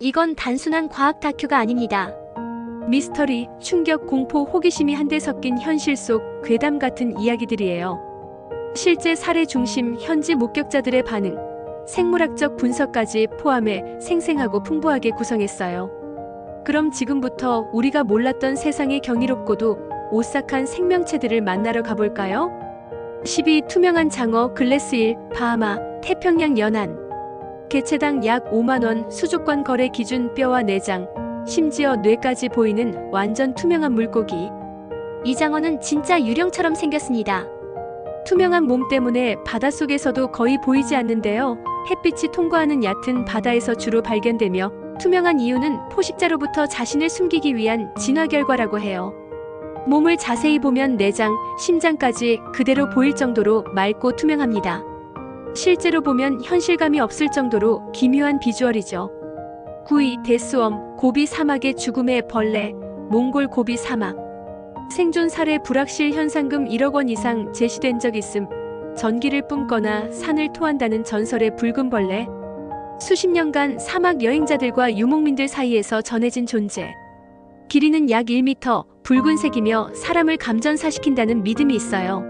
이건 단순한 과학 다큐가 아닙니다. 미스터리, 충격, 공포, 호기심이 한데 섞인 현실 속 괴담 같은 이야기들이에요. 실제 사례 중심, 현지 목격자들의 반응, 생물학적 분석까지 포함해 생생하고 풍부하게 구성했어요. 그럼 지금부터 우리가 몰랐던 세상의 경이롭고도 오싹한 생명체들을 만나러 가볼까요? 12. 투명한 장어, 글래스일, 바하마, 태평양 연안. 개체당 약 5만원, 수족관 거래 기준 뼈와 내장, 심지어 뇌까지 보이는 완전 투명한 물고기. 이 장어는 진짜 유령처럼 생겼습니다. 투명한 몸 때문에 바닷속에서도 거의 보이지 않는데요. 햇빛이 통과하는 얕은 바다에서 주로 발견되며 투명한 이유는 포식자로부터 자신을 숨기기 위한 진화 결과라고 해요. 몸을 자세히 보면 내장, 심장까지 그대로 보일 정도로 맑고 투명합니다. 실제로 보면 현실감이 없을 정도로 기묘한 비주얼이죠. 9위 데스웜, 고비 사막의 죽음의 벌레, 몽골 고비 사막. 생존 사례 불확실 현상금 1억 원 이상 제시된 적 있음. 전기를 뿜거나 산을 토한다는 전설의 붉은 벌레. 수십 년간 사막 여행자들과 유목민들 사이에서 전해진 존재. 길이는 약 1m, 붉은색이며 사람을 감전사시킨다는 믿음이 있어요.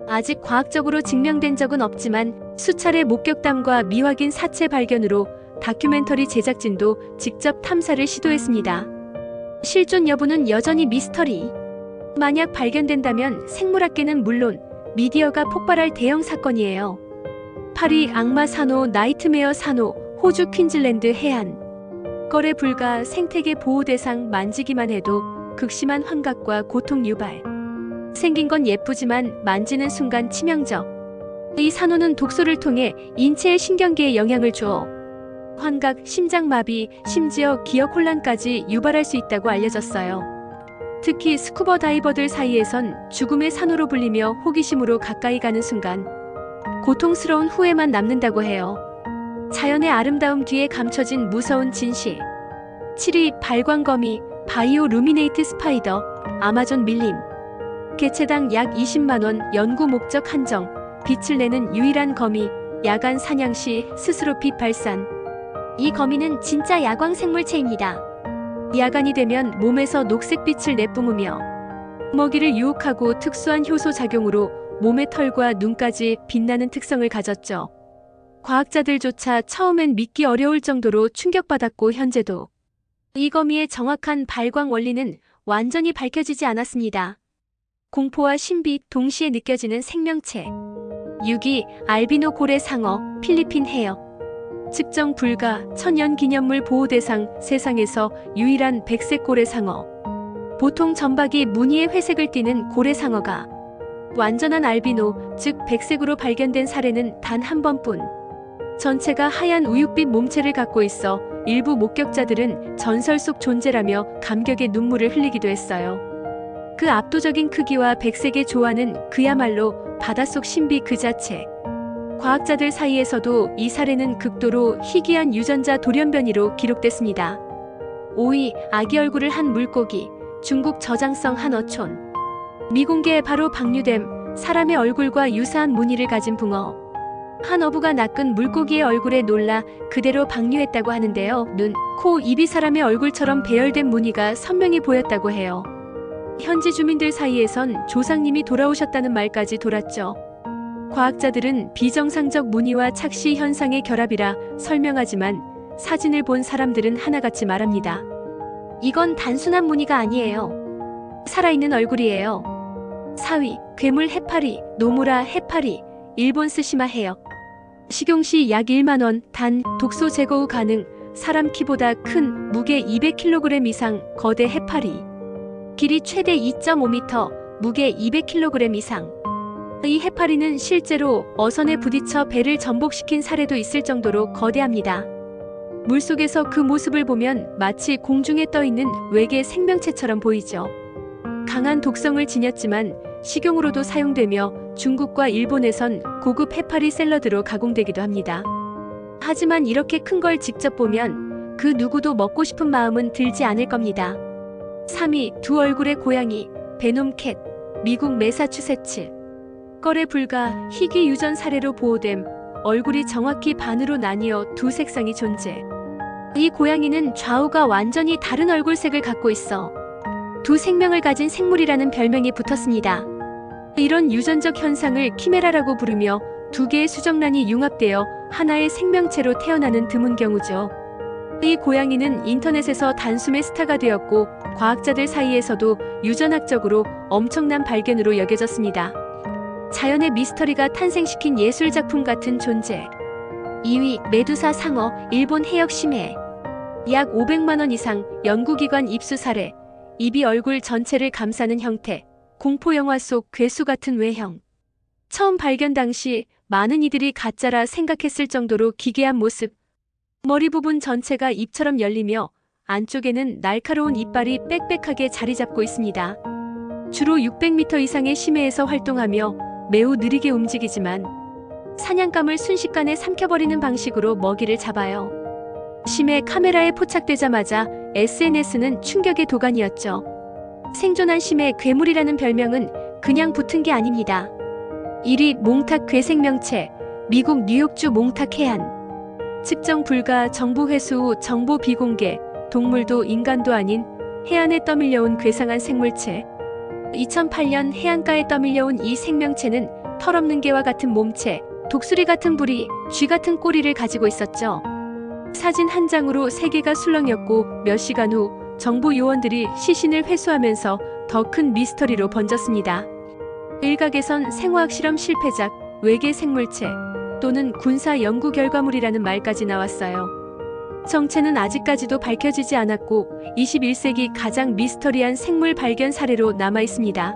아직 과학적으로 증명된 적은 없지만 수차례 목격담과 미확인 사체 발견으로 다큐멘터리 제작진도 직접 탐사를 시도했습니다. 실존 여부는 여전히 미스터리. 만약 발견된다면 생물학계는 물론 미디어가 폭발할 대형 사건이에요. 파리 악마 산호, 나이트메어 산호, 호주 퀸즐랜드 해안. 거래 불가, 생태계 보호 대상, 만지기만 해도 극심한 환각과 고통 유발. 생긴 건 예쁘지만 만지는 순간 치명적. 이 산호는 독소를 통해 인체의 신경계에 영향을 줘 환각, 심장마비, 심지어 기억 혼란까지 유발할 수 있다고 알려졌어요. 특히 스쿠버 다이버들 사이에선 죽음의 산호로 불리며 호기심으로 가까이 가는 순간 고통스러운 후회만 남는다고 해요. 자연의 아름다움 뒤에 감춰진 무서운 진실. 7위 발광거미, 바이오 루미네이트 스파이더, 아마존 밀림. 개체당 약 20만원, 연구 목적 한정, 빛을 내는 유일한 거미, 야간 사냥 시 스스로 빛 발산. 이 거미는 진짜 야광 생물체입니다. 야간이 되면 몸에서 녹색빛을 내뿜으며 먹이를 유혹하고 특수한 효소 작용으로 몸의 털과 눈까지 빛나는 특성을 가졌죠. 과학자들조차 처음엔 믿기 어려울 정도로 충격받았고 현재도 이 거미의 정확한 발광 원리는 완전히 밝혀지지 않았습니다. 공포와 신비 동시에 느껴지는 생명체. 6위 알비노 고래 상어, 필리핀 해역. 측정 불가, 천연기념물 보호대상, 세상에서 유일한 백색 고래 상어. 보통 점박이 무늬의 회색을 띠는 고래 상어가 완전한 알비노, 즉 백색으로 발견된 사례는 단 한 번뿐. 전체가 하얀 우윳빛 몸체를 갖고 있어 일부 목격자들은 전설 속 존재라며 감격의 눈물을 흘리기도 했어요. 그 압도적인 크기와 백색의 조화는 그야말로 바닷속 신비 그 자체. 과학자들 사이에서도 이 사례는 극도로 희귀한 유전자 돌연변이로 기록됐습니다. 5위 아기 얼굴을 한 물고기, 중국 저장성 한 어촌. 미공개에 바로 방류됨, 사람의 얼굴과 유사한 무늬를 가진 붕어. 한 어부가 낚은 물고기의 얼굴에 놀라 그대로 방류했다고 하는데요. 눈, 코, 입이 사람의 얼굴처럼 배열된 무늬가 선명히 보였다고 해요. 현지 주민들 사이에선 조상님이 돌아오셨다는 말까지 돌았죠. 과학자들은 비정상적 무늬와 착시 현상의 결합이라 설명하지만 사진을 본 사람들은 하나같이 말합니다. 이건 단순한 무늬가 아니에요. 살아있는 얼굴이에요. 4위 괴물 해파리, 노무라 해파리, 일본 스시마 해역. 식용시 약 1만원, 단 독소 제거 후 가능, 사람 키보다 큰 무게 200kg 이상 거대 해파리. 길이 최대 2.5m, 무게 200kg 이상. 이 해파리는 실제로 어선에 부딪혀 배를 전복시킨 사례도 있을 정도로 거대합니다. 물속에서 그 모습을 보면 마치 공중에 떠있는 외계 생명체처럼 보이죠. 강한 독성을 지녔지만 식용으로도 사용되며 중국과 일본에선 고급 해파리 샐러드로 가공되기도 합니다. 하지만 이렇게 큰 걸 직접 보면 그 누구도 먹고 싶은 마음은 들지 않을 겁니다. 3위 두 얼굴의 고양이, 베놈캣, 미국 매사추세츠. 거래 불가, 희귀 유전 사례로 보호됨, 얼굴이 정확히 반으로 나뉘어 두 색상이 존재. 이 고양이는 좌우가 완전히 다른 얼굴색을 갖고 있어 두 생명을 가진 생물이라는 별명이 붙었습니다. 이런 유전적 현상을 키메라라고 부르며 두 개의 수정란이 융합되어 하나의 생명체로 태어나는 드문 경우죠. 이 고양이는 인터넷에서 단숨에 스타가 되었고 과학자들 사이에서도 유전학적으로 엄청난 발견으로 여겨졌습니다. 자연의 미스터리가 탄생시킨 예술작품 같은 존재. 2위 메두사 상어, 일본 해역 심해. 약 500만 원 이상 연구기관 입수 사례. 입이 얼굴 전체를 감싸는 형태. 공포영화 속 괴수 같은 외형. 처음 발견 당시 많은 이들이 가짜라 생각했을 정도로 기괴한 모습. 머리 부분 전체가 입처럼 열리며 안쪽에는 날카로운 이빨이 빽빽하게 자리 잡고 있습니다. 주로 600m 이상의 심해에서 활동하며 매우 느리게 움직이지만 사냥감을 순식간에 삼켜버리는 방식으로 먹이를 잡아요. 심해 카메라에 포착되자마자 SNS는 충격의 도가니였죠. 생존한 심해 괴물이라는 별명은 그냥 붙은 게 아닙니다. 1위 몽탁 괴생명체, 미국 뉴욕주 몽탁 해안. 측정 불가, 정보 회수 후 정보 비공개, 동물도 인간도 아닌 해안에 떠밀려온 괴상한 생물체. 2008년 해안가에 떠밀려온 이 생명체는 털없는 개와 같은 몸체, 독수리 같은 부리, 쥐 같은 꼬리를 가지고 있었죠. 사진 한 장으로 세계가 술렁였고 몇 시간 후 정보 요원들이 시신을 회수하면서 더 큰 미스터리로 번졌습니다. 일각에선 생화학 실험 실패작, 외계 생물체 또는 군사 연구 결과물이라는 말까지 나왔어요. 정체는 아직까지도 밝혀지지 않았고 21세기 가장 미스터리한 생물 발견 사례로 남아 있습니다.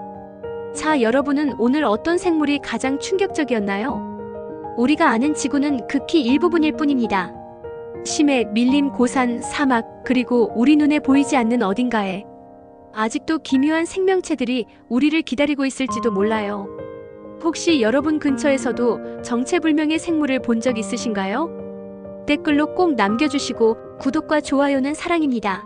자, 여러분은 오늘 어떤 생물이 가장 충격적이었나요? 우리가 아는 지구는 극히 일부분일 뿐입니다. 심해, 밀림, 고산, 사막, 그리고 우리 눈에 보이지 않는 어딘가에 아직도 기묘한 생명체들이 우리를 기다리고 있을지도 몰라요. 혹시 여러분 근처에서도 정체불명의 생물을 본 적 있으신가요? 댓글로 꼭 남겨주시고 구독과 좋아요는 사랑입니다.